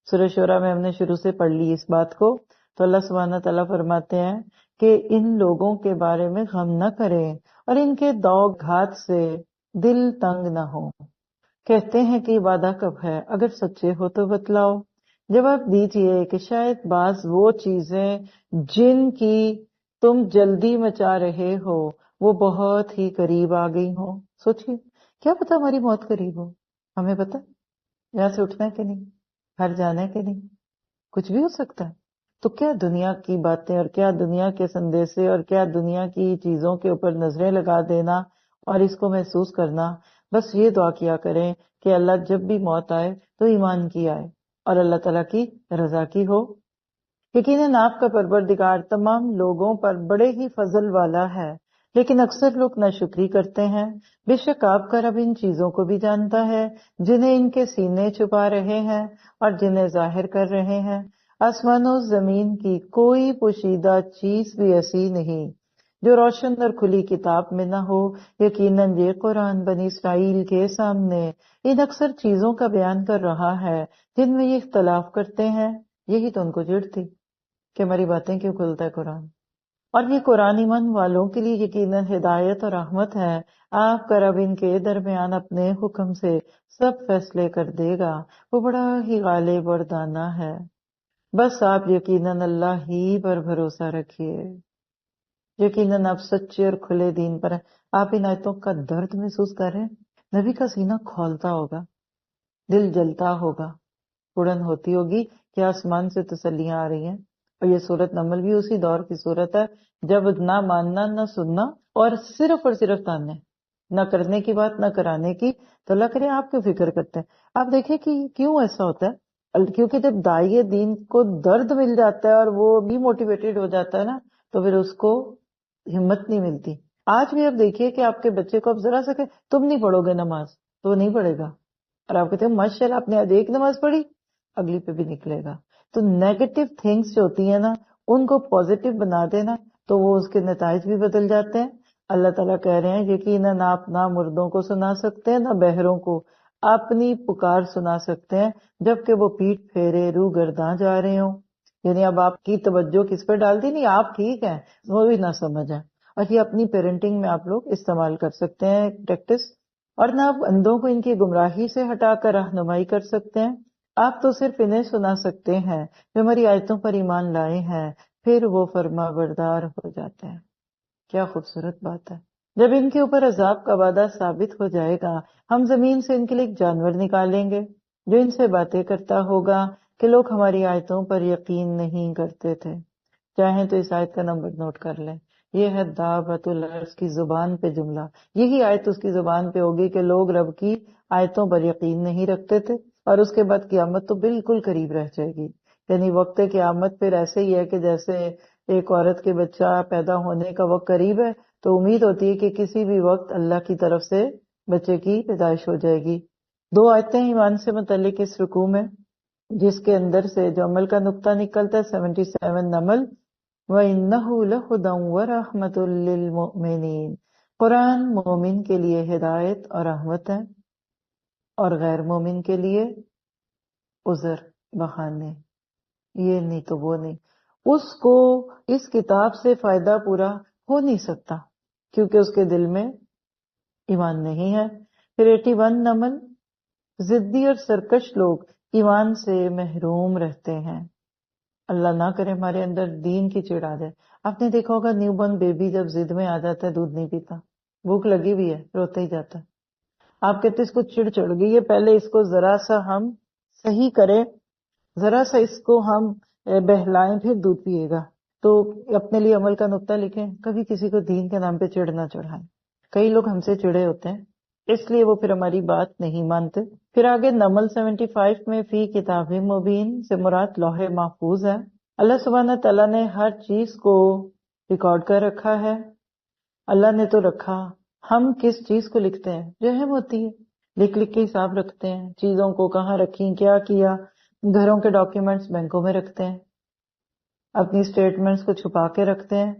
سورہ شورہ میں ہم نے شروع سے پڑھ لی اس بات کو. تو اللہ سبحانہ تعالیٰ فرماتے ہیں کہ ان لوگوں کے بارے میں غم نہ کریں اور ان کے دوگ گھات سے دل تنگ نہ ہو. کہتے ہیں کہ وعدہ کب ہے، اگر سچے ہو تو بتلاؤ. جواب دیجئے کہ شاید بعض وہ چیزیں جن کی تم جلدی مچا رہے ہو وہ بہت ہی قریب آ گئی ہوں. سوچیے، کیا پتا ہماری موت قریب ہو، ہمیں پتا یہاں سے اٹھنا ہے کہ نہیں، گھر جانا ہے کہ نہیں، کچھ بھی ہو سکتا ہے. تو کیا دنیا کی باتیں اور کیا دنیا کے سندیسے اور کیا دنیا کی چیزوں کے اوپر نظریں لگا دینا اور اس کو محسوس کرنا. بس یہ دعا کیا کریں کہ اللہ جب بھی موت آئے تو ایمان کی آئے اور اللہ تعالیٰ کی رضا کی ہو. یقیناً آپ کا پروردگار تمام لوگوں پر بڑے ہی فضل والا ہے، لیکن اکثر لوگ ناشکری کرتے ہیں. بے شک آپ کا رب ان چیزوں کو بھی جانتا ہے جنہیں ان کے سینے چھپا رہے ہیں اور جنہیں ظاہر کر رہے ہیں. آسمان و زمین کی کوئی پوشیدہ چیز بھی ایسی نہیں جو روشن اور کھلی کتاب میں نہ ہو. یقیناً یہ قرآن بنی اسرائیل کے سامنے ان اکثر چیزوں کا بیان کر رہا ہے جن میں یہ اختلاف کرتے ہیں. یہی تو ان کو جڑ تھی، کہ ہماری باتیں کیوں کھلتا ہے قرآن. اور یہ قرآن ایمان والوں کے لیے یقیناً ہدایت اور رحمت ہے. آپ کا رب ان کے درمیان اپنے حکم سے سب فیصلے کر دے گا. وہ بڑا ہی غالب اور دانا ہے. بس آپ یقیناً اللہ ہی پر بھروسہ رکھیے. یقیناً آپ سچے اور کھلے دین پر ہیں. آپ ان آیتوں کا درد محسوس کر رہے ہیں. نبی کا سینہ کھولتا ہوگا، دل جلتا ہوگا، اڑن ہوتی ہوگی کہ آسمان سے تسلیاں آ رہی ہیں. اور یہ سورت نمل بھی اسی دور کی صورت ہے جب نہ ماننا نہ سننا اور صرف تاننے، نہ کرنے کی بات نہ کرانے کی. تو اللہ کرے آپ کیوں فکر کرتے ہیں. آپ دیکھیں کہ کیوں ایسا ہوتا ہے، کیونکہ جب داعی دین کو درد مل جاتا ہے اور وہ بھی موٹیویٹڈ ہو جاتا ہے نا، تو پھر اس کو ہمت نہیں ملتی. آج بھی آپ دیکھیے کہ آپ کے بچے کو اب ذرا سا کہ تم نہیں پڑھو گے نماز تو وہ نہیں پڑھے گا، اور آپ کہتے ہیں ماشاء اللہ آپ نے آج ایک نماز پڑھی، اگلی پہ بھی نکلے گا. تو نیگیٹو تھنگس جو ہوتی ہیں نا ان کو پازیٹو بنا دینا تو وہ اس کے نتائج بھی بدل جاتے ہیں. اللہ تعالیٰ کہہ رہے ہیں یقیناً آپ نہ مردوں کو سنا سکتے ہیں نہ بہروں کو اپنی پکار سنا سکتے ہیں جبکہ وہ پیٹھ پھیرے روح گرداں جا رہے ہوں. یعنی اب آپ کی توجہ کس پہ ڈال دی، نہیں آپ ٹھیک ہیں وہ بھی نہ سمجھ آئے. اور یہ اپنی پیرنٹنگ میں آپ لوگ استعمال کر سکتے ہیں پریکٹس. اور نہ آپ اندھوں کو ان کی گمراہی سے ہٹا کر رہنمائی کر سکتے ہیں. آپ تو صرف انہیں سنا سکتے ہیں جو ہماری آیتوں پر ایمان لائے ہیں، پھر وہ فرما بردار ہو جاتے ہیں. کیا خوبصورت بات ہے. جب ان کے اوپر عذاب کا وعدہ ثابت ہو جائے گا ہم زمین سے ان کے لیے ایک جانور نکالیں گے جو ان سے باتیں کرتا ہوگا کہ لوگ ہماری آیتوں پر یقین نہیں کرتے تھے. چاہیں تو اس آیت کا نمبر نوٹ کر لیں. یہ ہے دعوت الارض کی زبان پہ جملہ. یہی آیت اس کی زبان پہ ہوگی کہ لوگ رب کی آیتوں پر یقین نہیں رکھتے تھے، اور اس کے بعد قیامت تو بالکل قریب رہ جائے گی. یعنی وقت قیامت پھر ایسے ہی ہے کہ جیسے ایک عورت کے بچہ پیدا ہونے کا وقت قریب ہے تو امید ہوتی ہے کہ کسی بھی وقت اللہ کی طرف سے بچے کی پیدائش ہو جائے گی. 2 آیتیں ایمان سے متعلق اس رکوع میں جس کے اندر سے جو عمل کا نقطہ نکلتا ہے 77 نمل، وَإِنَّهُ لَهُدًى وَرَحْمَةٌ لِّلْمُؤْمِنِينَ. قرآن مومن کے لیے ہدایت اور رحمت ہے اور غیر مومن کے لیے عذر، بہانے، یہ نہیں تو وہ نہیں. اس کو اس کتاب سے فائدہ پورا ہو نہیں سکتا کیونکہ اس کے دل میں ایمان نہیں ہے. پھر 81 نمل، ضدی اور سرکش لوگ ایمان سے محروم رہتے ہیں. اللہ نہ کرے ہمارے اندر دین کی چڑ آ جائے. آپ نے دیکھا ہوگا نیو بورن بیبی جب ضد میں آ جاتا ہے دودھ نہیں پیتا، بھوک لگی ہوئی ہے روتا ہی جاتا ہے. آپ کہتے اس کو چڑ چڑھ گئی ہے، پہلے اس کو ذرا سا ہم صحیح کریں، ذرا سا اس کو ہم بہلائیں پھر دودھ پیے گا. تو اپنے لیے عمل کا نقطہ لکھیں، کبھی کسی کو دین کے نام پہ چڑ نہ چڑھائیں. کئی لوگ ہم سے چڑے ہوتے ہیں اس لیے وہ پھر ہماری بات نہیں مانتے. پھر آگے نمل 75 میں فی کتاب مبین سے مراد لوح محفوظ ہے. اللہ سبحانہ تعالیٰ نے ہر چیز کو ریکارڈ کر رکھا ہے. اللہ نے تو رکھا، ہم کس چیز کو لکھتے ہیں، رحم ہوتی ہے، لکھ لکھ کے حساب رکھتے ہیں چیزوں کو کہاں رکھی، کیا کیا. گھروں کے ڈاکیومنٹس بینکوں میں رکھتے ہیں، اپنی اسٹیٹمنٹس کو چھپا کے رکھتے ہیں.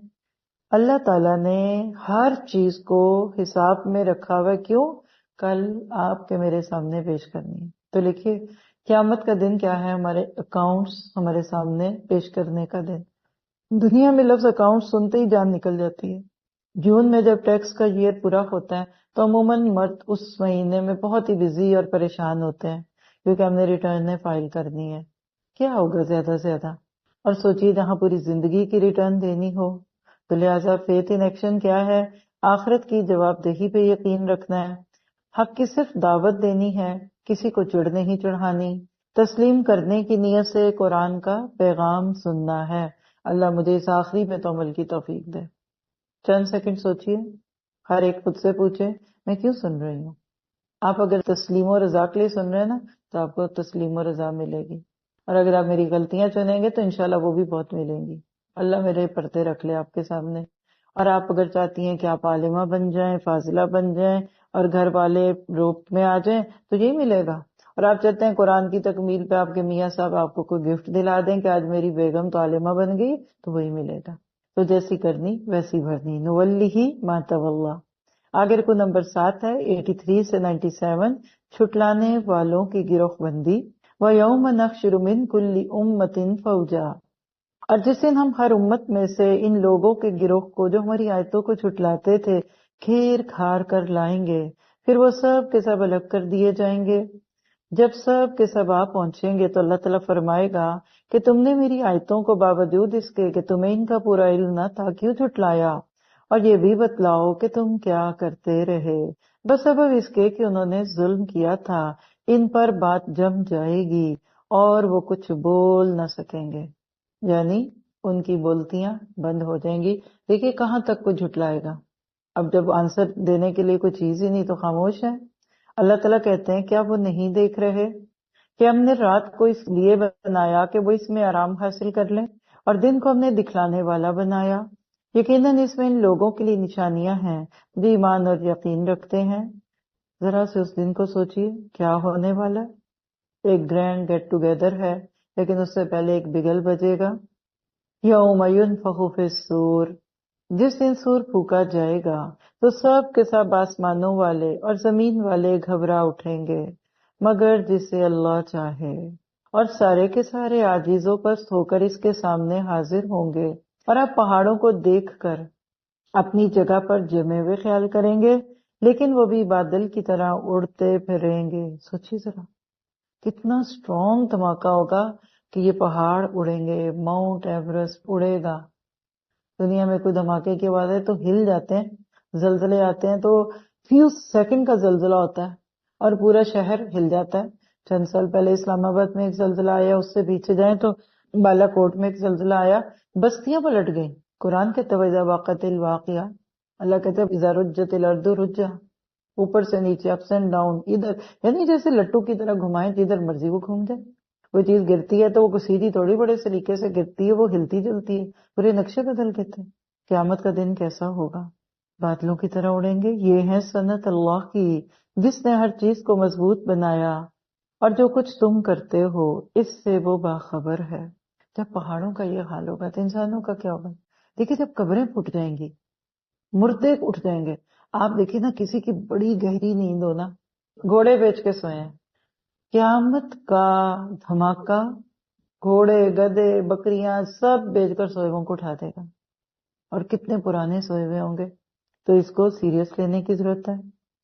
اللہ تعالیٰ نے ہر چیز کو حساب میں رکھا ہوا ہے. کیوں؟ کل آپ کے میرے سامنے پیش کرنی ہے. تو لکھیے قیامت کا دن کیا ہے، ہمارے اکاؤنٹس ہمارے سامنے پیش کرنے کا دن. دنیا میں لفظ اکاؤنٹ سنتے ہی جان نکل جاتی ہے. جون میں جب ٹیکس کا ایئر پورا ہوتا ہے تو عموماً مرد اس مہینے میں بہت ہی بزی اور پریشان ہوتے ہیں کیونکہ ہم نے ریٹرنیں فائل کرنی ہے. کیا ہوگا زیادہ سے زیادہ، اور سوچیے جہاں پوری زندگی کی ریٹرن دینی ہو. تو لہٰذا فیتھ ان ایکشن کیا ہے، آخرت کی جواب دہی پہ یقین رکھنا ہے. حق کی صرف دعوت دینی ہے، کسی کو چڑ نہیں چڑھانی. تسلیم کرنے کی نیت سے قرآن کا پیغام سننا ہے. اللہ مجھے اس آخری میں تو عمل کی توفیق دے. چند سیکنڈ سوچئے، ہر ایک خود سے پوچھے میں کیوں سن رہی ہوں. آپ اگر تسلیم و رضا کے لیے سن رہے ہیں نا تو آپ کو تسلیم و رضا ملے گی، اور اگر آپ میری غلطیاں چنیں گے تو انشاءاللہ وہ بھی بہت ملیں گی. اللہ میرے پردے رکھ لے آپ کے سامنے. اور آپ اگر چاہتی ہیں کہ آپ عالمہ بن جائیں، فاضلہ بن جائیں اور گھر والے روپ میں آ جائیں تو یہی ملے گا. اور آپ چاہتے ہیں قرآن کی تکمیل پہ آپ کے میاں صاحب آپ کو کوئی گفٹ دلا دیں کہ آج میری بیگم تو عالمہ بن گئی، تو وہی ملے گا. تو جیسی کرنی ویسی بھرنی. نولی ما تولیٰ. آگے رکو نمبر 7 ہے 83 سے 97، چھٹلانے والوں کی گروہ بندی. وَيَوْمَ نَحْشُرُ مِنْ كُلِّ أُمَّةٍ فَوْجًا. اور جس دن ہم ہر امت میں سے ان لوگوں کے گروہ کو جو ہماری آیتوں کو جھٹلاتے تھے کھیر کھار کر لائیں گے، پھر وہ سب کے سب الگ کر دیے جائیں گے۔ جب سب کے سب آ پہنچیں گے تو اللہ تعالیٰ فرمائے گا کہ تم نے میری آیتوں کو باوجود اس کے کہ تمہیں ان کا پورا علم نہ تھا کیوں جھٹلایا، اور یہ بھی بتلاؤ کہ تم کیا کرتے رہے۔ بس سبب اس کے کہ انہوں نے ظلم کیا تھا، ان پر بات جم جائے گی اور وہ کچھ بول نہ سکیں گے، یعنی ان کی بولتیاں بند ہو جائیں گی۔ دیکھیے کہاں تک کوئی جھٹلائے گا، اب جب آنسر دینے کے لیے کوئی چیز ہی نہیں تو خاموش ہے۔ اللہ تعالیٰ کہتے ہیں کیا وہ نہیں دیکھ رہے کہ ہم نے رات کو اس لیے بنایا کہ وہ اس میں آرام حاصل کر لیں، اور دن کو ہم نے دکھلانے والا بنایا۔ یقیناً اس میں ان لوگوں کے لیے نشانیاں ہیں جو ایمان اور یقین رکھتے ہیں۔ ذرا سے اس دن کو سوچئے کیا ہونے والا ہے۔ ایک گرینڈ گیٹ ٹوگیدر ہے، لیکن اس سے پہلے ایک بگل بجے گا۔ یوم ینفخ فی الصور، جس دن سور پھونکا جائے گا تو سب کے سب آسمانوں والے اور زمین والے گھبرا اٹھیں گے مگر جسے اللہ چاہے، اور سارے کے سارے عاجز و پست ہو کر اس کے سامنے حاضر ہوں گے، اور آپ پہاڑوں کو دیکھ کر اپنی جگہ پر جمے ہوئے خیال کریں گے، لیکن وہ بھی بادل کی طرح اڑتے پھریں گے۔ سوچیے ذرا کتنا اسٹرانگ دھماکہ ہوگا کہ یہ پہاڑ اڑیں گے، ماؤنٹ ایورسٹ اڑے گا۔ دنیا میں کوئی دھماکے کی آواز ہے تو ہل جاتے ہیں، زلزلے آتے ہیں تو فیو سیکنڈ کا زلزلہ ہوتا ہے اور پورا شہر ہل جاتا ہے۔ چند سال پہلے اسلام آباد میں ایک زلزلہ آیا، اس سے پیچھے جائیں تو بالا کوٹ میں ایک زلزلہ آیا، بستیاں پلٹ گئیں۔ قرآن کہتا ہے وَإِذَا وَقَعَتِ الْوَاقِعَةُ، اللہ کہتا ہے اِذَا رُجَّتِ الْأَرْضُ رُجًّا، اوپر سے نیچے، اپس اینڈ ڈاؤن، ادھر، یعنی جیسے لٹو کی طرح گھمائیں جدھر مرضی وہ گھوم جائے۔ کوئی چیز گرتی ہے تو وہ سیدھی تھوڑی بڑے طریقے سے گرتی ہے، وہ ہلتی جلتی ہے، پورے نقشے بدل دیتے ہیں۔ قیامت کا دن کیسا ہوگا؟ بادلوں کی طرح اڑیں گے۔ یہ ہے سنت اللہ کی جس نے ہر چیز کو مضبوط بنایا، اور جو کچھ تم کرتے ہو اس سے وہ باخبر ہے۔ جب پہاڑوں کا یہ حال ہوگا تو انسانوں کا کیا ہوگا؟ دیکھیے جب قبریں پھٹ جائیں گی، مردے اٹھ جائیں گے، آپ دیکھیے نا کسی کی بڑی گہری نیند ہونا، گھوڑے بیچ کے سوئے ہیں، قیامت کا دھماکہ گھوڑے گدے بکریاں سب بیچ کر سوئے کو اٹھا دے گا، اور کتنے پرانے سوئے ہوئے ہوں گے۔ تو اس کو سیریس لینے کی ضرورت ہے،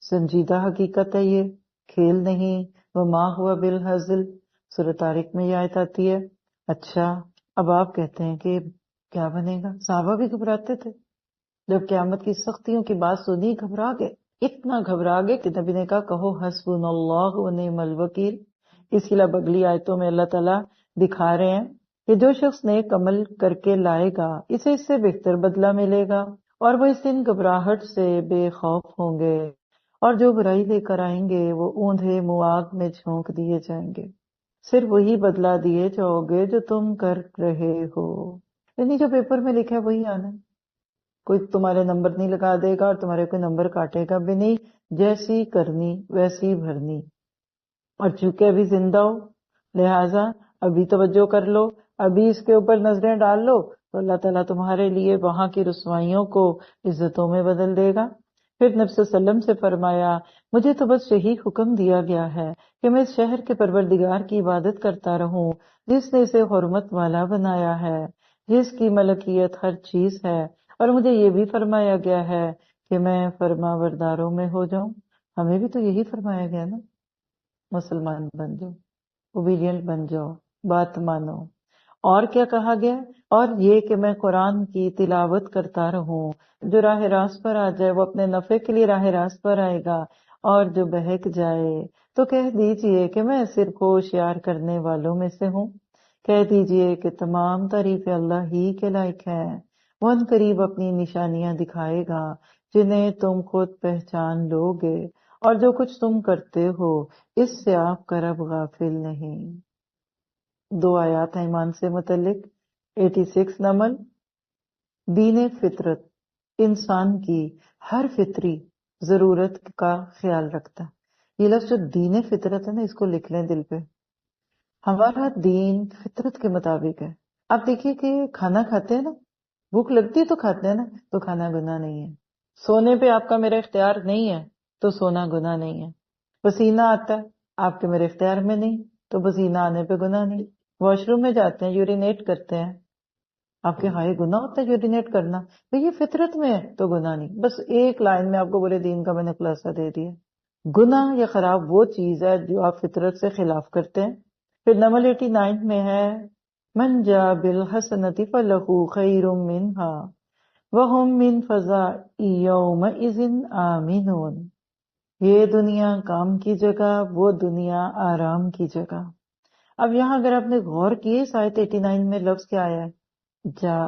سنجیدہ حقیقت ہے، یہ کھیل نہیں۔ وما ہوا بالہزل، سورۃ طارق میں یہ آیت آتی ہے۔ اچھا اب آپ کہتے ہیں کہ کیا بنے گا؟ صحابہ بھی گھبراتے تھے، جب قیامت کی سختیوں کی بات سنی گھبرا گئے، اتنا گھبرا گئے کہ نبی نے کہا کہو حسبنا اللہ ونعم الوکیل۔ اسی لیے اگلی آیتوں میں اللہ تعالیٰ دکھا رہے ہیں کہ جو شخص نیک عمل کر کے لائے گا اسے اس سے بہتر بدلہ ملے گا، اور وہ اس دن گھبراہٹ سے بے خوف ہوں گے، اور جو برائی لے کر آئیں گے وہ اوندھے منہ آگ میں جھونک دیے جائیں گے۔ صرف وہی بدلہ دیے جاؤ گے جو تم کر رہے ہو، یعنی جو پیپر میں لکھا ہے وہی آنا ہے۔ کوئی تمہارے نمبر نہیں لگا دے گا اور تمہارے کوئی نمبر کاٹے گا بھی نہیں، جیسی کرنی ویسی بھرنی۔ اور چونکہ ابھی زندہ ہو لہٰذا ابھی توجہ کر لو، ابھی اس کے اوپر نظریں ڈال لو تو اللہ تعالیٰ تمہارے لیے وہاں کی رسوائیوں کو عزتوں میں بدل دے گا۔ پھر نبی صلی اللہ علیہ وسلم سے فرمایا مجھے تو بس یہی حکم دیا گیا ہے کہ میں اس شہر کے پروردگار کی عبادت کرتا رہوں جس نے اسے حرمت والا بنایا ہے، جس کی ملکیت ہر چیز ہے، اور مجھے یہ بھی فرمایا گیا ہے کہ میں فرما برداروں میں ہو جاؤں۔ ہمیں بھی تو یہی فرمایا گیا نا، مسلمان بن جاؤ، اوبیڈینٹ بن جاؤ، بات مانو۔ اور کیا کہا گیا؟ اور یہ کہ میں قرآن کی تلاوت کرتا رہوں، جو راہ راست پر آ جائے وہ اپنے نفع کے لیے راہ راست پر آئے گا، اور جو بہک جائے تو کہہ دیجئے کہ میں صرف ہوشیار کرنے والوں میں سے ہوں۔ کہہ دیجئے کہ تمام تعریفیں اللہ ہی کے لائق ہیں، وہ ان قریب اپنی نشانیاں دکھائے گا جنہیں تم خود پہچان لو گے، اور جو کچھ تم کرتے ہو اس سے آپ کا رب غافل نہیں۔ دو آیات ہیں ایمان سے متعلق۔ 86 نمل، دین فطرت انسان کی ہر فطری ضرورت کا خیال رکھتا ہے۔ یہ لفظ جو دین فطرت ہے نا، اس کو لکھ لیں دل پہ۔ ہمارا دین فطرت کے مطابق ہے۔ آپ دیکھیے کہ کھانا کھاتے ہیں نا، بھوک لگتی ہے تو کھاتے ہیں نا، تو کھانا گناہ نہیں ہے۔ سونے پہ آپ کا میرا اختیار نہیں ہے تو سونا گناہ نہیں ہے۔ پسینہ آتا ہے آپ کے میرے اختیار میں نہیں تو پسینہ آنے پہ گناہ نہیں۔ واش روم میں جاتے ہیں، یورینیٹ کرتے ہیں، آپ کے ہائے گناہ ہوتا ہے یورینیٹ کرنا؟ تو یہ فطرت میں ہے تو گناہ نہیں. بس ایک لائن میں آپ کو پورے دین کا میں نے خلاصہ دے دیا. گناہ یا خراب وہ چیز ہے جو آپ فطرت سے خلاف کرتے ہیں. پھر نمبر 89 میں ہے من جا بالحسنۃ فلہ خیر منہا وہم من فزع یومئذ آمنون. یہ دنیا کام کی جگہ، وہ دنیا آرام کی جگہ. اب یہاں اگر آپ نے غور کیے اس آیت 89 میں لفظ کیا آیا ہے؟ جا.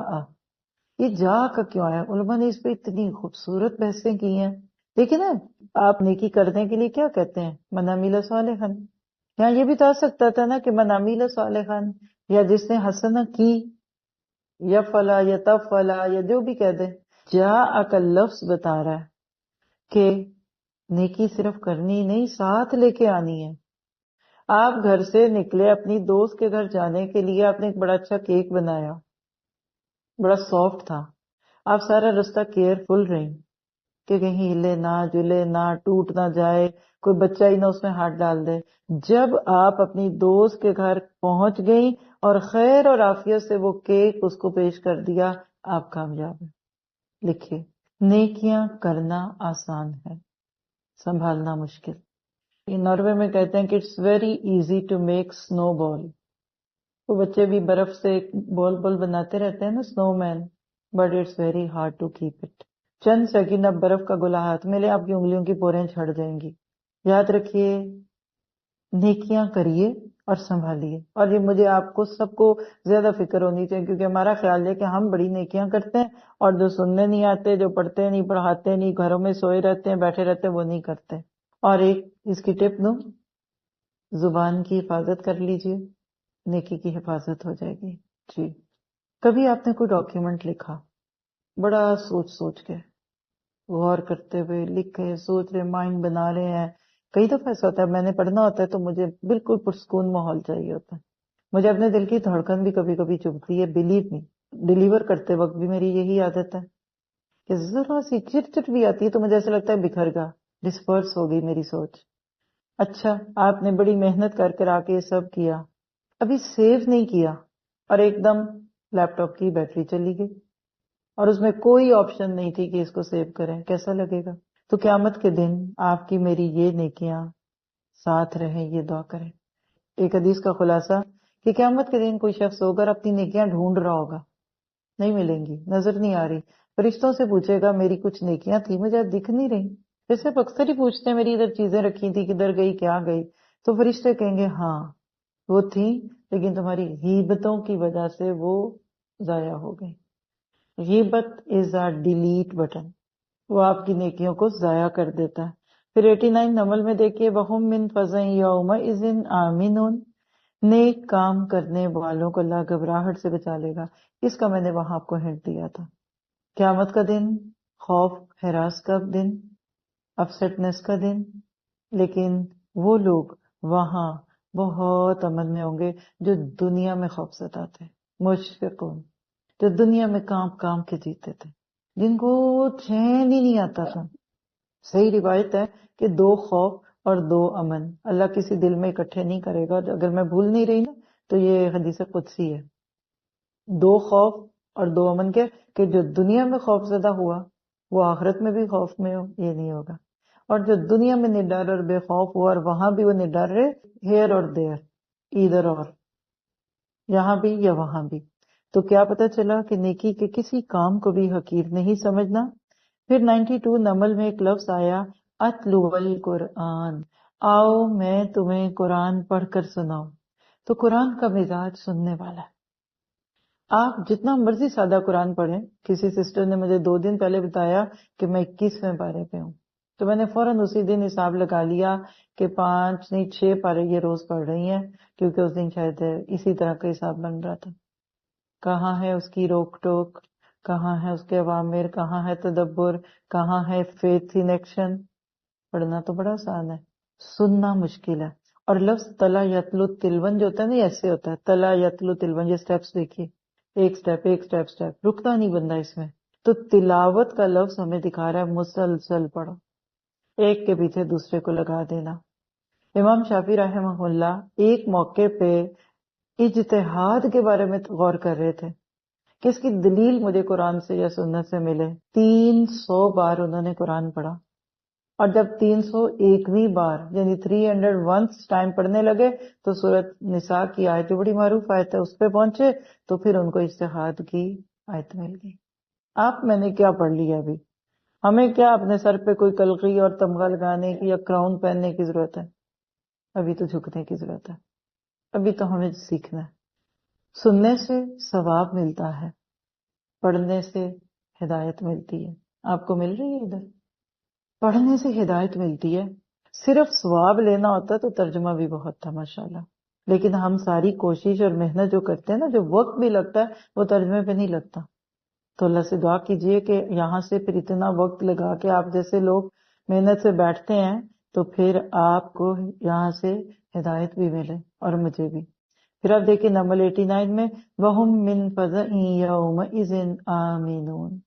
یہ جا کا کیوں آیا؟ علماء نے اس پہ اتنی خوبصورت بحثیں کی ہیں. دیکھیں نا، آپ نیکی کرنے کے لیے کیا کہتے ہیں؟ من عمل صالحا. یہاں یہ بھی تو آ سکتا تھا نا کہ من عمل صالحا، یا جس نے حسنہ کی، یا فلا یا تب فلا، یا جو بھی کہہ دے. جا کا لفظ بتا رہا ہے کہ نیکی صرف کرنی نہیں، ساتھ لے کے آنی ہے. آپ گھر سے نکلے اپنی دوست کے گھر جانے کے لیے، آپ نے ایک بڑا اچھا کیک بنایا، بڑا سافٹ تھا. آپ سارا رستہ کیئرفل رہیں کہ کہیں ہلے نہ، جلے نہ، ٹوٹ نہ جائے، کوئی بچہ ہی نہ اس میں ہاتھ ڈال دے. جب آپ اپنی دوست کے گھر پہنچ گئیں اور خیر اور عافیت سے وہ کیک اس کو پیش کر دیا، آپ کامیاب ہیں. لکھیے، نیکیاں کرنا آسان ہے، سنبھالنا مشکل. ناروے میں کہتے ہیں کہ it's very easy to make snow ball. وہ بچے بھی برف سے بال بال بناتے رہتے ہیں نا، snowman, but it's very hard to keep it. چند سیکنڈ اب برف کا گولا ہاتھ میں لے، آپ کی انگلیوں کی پوریں چھڑ جائیں گی. یاد رکھیے، نیکیاں کریے اور سنبھالیے. اور یہ مجھے آپ کو سب کو زیادہ فکر ہونی چاہیے، کیونکہ ہمارا خیال ہے کہ ہم بڑی نیکیاں کرتے ہیں اور جو سننے نہیں آتے، جو پڑھتے نہیں، پڑھاتے نہیں، گھروں میں سوئے رہتے ہیں، بیٹھے رہتے ہیں، وہ نہیں کرتے. اور ایک اس کی ٹپ دوں، زبان کی حفاظت کر لیجئے، نیکی کی حفاظت ہو جائے گی. جی، کبھی آپ نے کوئی ڈاکیومنٹ لکھا، بڑا سوچ سوچ کے، غور کرتے ہوئے لکھے، سوچ رہے، مائنڈ بنا رہے ہیں. کئی دفعہ ایسا ہوتا ہے میں نے پڑھنا ہوتا ہے تو مجھے بالکل پرسکون ماحول چاہیے ہوتا ہے. مجھے اپنے دل کی دھڑکن بھی کبھی کبھی چبھتی ہے، بلیو می. ڈیلیور کرتے وقت بھی میری یہی عادت ہے کہ ذرا سی چٹ چٹ بھی آتی ہے تو مجھے ایسا لگتا ہے بکھر گا، ڈسپرس ہو گئی میری سوچ. اچھا، آپ نے بڑی محنت کر کے آ کے یہ سب کیا، ابھی سیو نہیں کیا، اور ایک دم لیپ ٹاپ کی بیٹری چلی گئی اور اس میں کوئی آپشن نہیں تھی کہ اس کو سیو کریں. کیسا لگے گا؟ تو قیامت کے دن آپ کی میری یہ نیکیاں ساتھ رہیں، یہ دعا کریں. ایک حدیث کا خلاصہ کہ قیامت کے دن کوئی شخص ہوگا اپنی نیکیاں ڈھونڈ رہا ہوگا، نہیں ملیں گی، نظر نہیں آ رہی. فرشتوں سے پوچھے گا میری کچھ نیکیاں تھی مجھے دکھ نہیں رہی. جیسے آپ اکثر ہی پوچھتے ہیں میری ادھر چیزیں رکھی تھی، کدھر گئی، کیا گئی؟ تو فرشتے کہیں گے ہاں وہ تھی، لیکن تمہاری غیبتوں کی وجہ سے وہ ضائع ہو گئی. غیبت از اے ڈیلیٹ بٹن، وہ آپ کی نیکیوں کو ضائع کر دیتا ہے. پھر 89 نمل میں دیکھیے، وَهُم مِّن فَزْعٍ يَوْمَئِذٍ آمِنُونَ. نیک کام کرنے والوں کو اللہ گھبراہٹ سے بچا لے گا. اس کا میں نے وہاں آپ کو ہنٹ دیا تھا. قیامت کا دن خوف ہراس کا دن، اپسٹنس کا دن، لیکن وہ لوگ وہاں بہت امن میں ہوں گے جو دنیا میں خوف زدہ تھے، مشفقون، جو دنیا میں کام کام کے جیتے تھے، جن کو چین ہی نہیں آتا تھا. صحیح روایت ہے کہ 2 خوف اور 2 امن اللہ کسی دل میں اکٹھے نہیں کرے گا. اگر میں بھول نہیں رہی نا تو یہ حدیث قدسی ہے. 2 خوف اور 2 امن کے کہ جو دنیا میں خوف زدہ ہوا وہ آخرت میں بھی خوف میں ہو، یہ نہیں ہوگا. اور جو دنیا میں نڈر اور بے خوف ہوا اور وہاں بھی وہ نڈر رہے، ہیئر اور دیر، ادھر اور، یہاں بھی یا وہاں بھی. تو کیا پتا چلا کہ نیکی کے کسی کام کو بھی حقیر نہیں سمجھنا. پھر 92 نمل میں ایک لفظ آیا، اتلو القرآن، آؤ میں تمہیں قرآن پڑھ کر سناؤں. تو قرآن کا مزاج سننے والا ہے. آپ جتنا مرضی سادہ قرآن پڑھیں. کسی سسٹر نے مجھے 2 دن پہلے بتایا کہ میں 21ویں پارے پہ ہوں، تو میں نے فوراً اسی دن حساب لگا لیا کہ 5 نہیں 6 پارے یہ روز پڑھ رہی ہیں، کیونکہ اس دن شاید اسی طرح کا حساب بن رہا تھا. کہاں ہے اس کی روک ٹوک، کہاں ہے اس کے اوامر، کہاں ہے تدبر، کہاں ہے فیتھ ان ایکشن. پڑھنا تو بڑا آسان ہے، سننا مشکل ہے. اور لفظ تلا یتلو تلون جو ہوتا ہے نا، یہ ایسے ہوتا ہے، تلا یتلو تلون. یہ سٹیپس دیکھیے، ایک سٹیپ ایک سٹیپ سٹیپ، رکتا نہیں بندہ اس میں. تو تلاوت کا لفظ ہمیں دکھا رہا ہے مسلسل پڑھو، ایک کے پیچھے دوسرے کو لگا دینا. امام شافعی رحمہ اللہ ایک موقع پہ اجتہاد کے بارے میں غور کر رہے تھے کہ اس کی دلیل مجھے قرآن سے یا سنت سے ملے. 300 بار انہوں نے قرآن پڑھا، اور جب 301ویں بار یعنی 301 ٹائم پڑھنے لگے تو سورۃ نساء کی آیت جو بڑی معروف آیت ہے اس پہ پہنچے تو پھر ان کو اجتہاد کی آیت مل گئی. آپ میں نے کیا پڑھ لیا ابھی؟ ہمیں کیا اپنے سر پہ کوئی کلغی اور تمغہ لگانے کی یا کراؤن پہننے کی ضرورت ہے؟ ابھی تو جھکنے کی ضرورت ہے، ابھی تو ہمیں سیکھنا ہے. سننے سے ثواب ملتا ہے، پڑھنے سے ہدایت ملتی ہے. آپ کو مل رہی ہے ادھر؟ پڑھنے سے ہدایت ملتی ہے. صرف ثواب لینا ہوتا تو ترجمہ بھی بہت تھا ماشاءاللہ، لیکن ہم ساری کوشش اور محنت جو کرتے ہیں نا، جو وقت بھی لگتا ہے وہ ترجمے پہ نہیں لگتا. تو اللہ سے دعا کیجئے کہ یہاں سے پھر اتنا وقت لگا کے آپ جیسے لوگ محنت سے بیٹھتے ہیں تو پھر آپ کو یہاں سے ہدایت بھی ملے اور مجھے بھی. پھر آپ دیکھیں نمبر 89 میں وَهُم مِّن فَزَعٍ يَوْمَئِذٍ آمِنُونَ،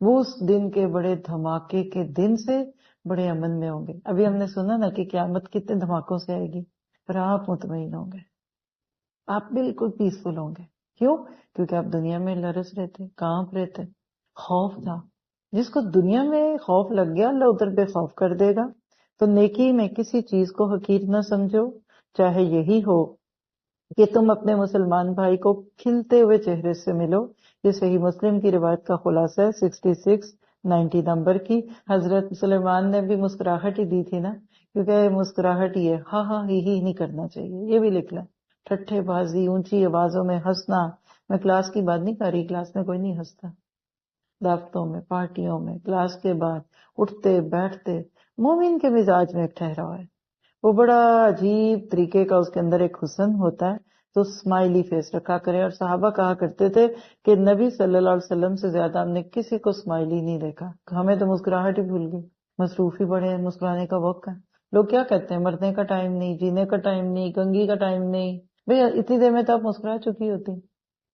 وہ اس دن کے بڑے دھماکے کے دن سے بڑے امن میں ہوں گے. ابھی ہم نے سنا نا کہ قیامت کتنے دھماکوں سے آئے گی، پر آپ مطمئن ہوں گے، آپ بالکل پیسفل ہوں گے. کیوں؟ کیونکہ آپ دنیا میں لرز رہے تھے، کانپ رہے تھے، خوف تھا. جس کو دنیا میں خوف لگ گیا اللہ ادھر بے خوف کر دے گا. تو نیکی میں کسی چیز کو حقیر نہ سمجھو، چاہے یہی ہو کہ تم اپنے مسلمان بھائی کو کھلتے ہوئے چہرے سے ملو. یہ صحیح مسلم کی روایت کا خلاصہ ہے 6690 نمبر کی. حضرت سلیمان نے بھی مسکراہٹ ہی دی تھی نا، کیونکہ مسکراہٹ ہی ہے، ہاں ہاں ہی نہیں کرنا چاہیے. یہ بھی لکھ لیں، ٹھٹھے بازی، اونچی آوازوں میں ہنسنا. میں کلاس کی بات نہیں کر رہی، کلاس میں کوئی نہیں ہنستا، دعوتوں میں، پارٹیوں میں، کلاس کے بعد اٹھتے بیٹھتے. مومن کے مزاج میں ایک ٹھہراؤ ہے، وہ بڑا عجیب طریقے کا اس کے اندر ایک حسن ہوتا ہے. تو اسمائلی فیس رکھا کرے. اور صحابہ کہا کرتے تھے کہ نبی صلی اللہ علیہ وسلم سے زیادہ ہم نے کسی کو اسمائلی نہیں دیکھا. ہمیں تو مسکراہٹ ہی بھول گئی، مصروف ہی بڑے ہیں، مسکرانے کا وقت ہے. لوگ کیا کہتے ہیں، مرنے کا ٹائم نہیں، جینے کا ٹائم نہیں، کنگھی کا ٹائم نہیں. بھئی اتنی دیر میں تو آپ مسکرا چکی ہوتی.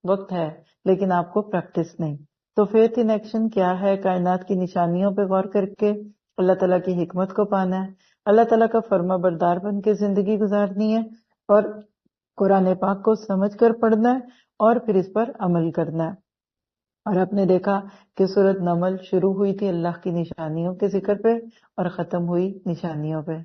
وقت ہے لیکن آپ کو پریکٹس نہیں. تو فیتھ ان ایکشن کیا ہے؟ کائنات کی نشانیوں پہ غور کر کے اللہ تعالیٰ کی حکمت کو پانا ہے، اللہ تعالیٰ کا فرما بردار بن کے زندگی گزارنی ہے، اور قرآن پاک کو سمجھ کر پڑھنا ہے اور پھر اس پر عمل کرنا ہے. اور آپ نے دیکھا کہ سورۃ نمل شروع ہوئی تھی اللہ کی نشانیوں کے ذکر پہ اور ختم ہوئی نشانیوں پہ.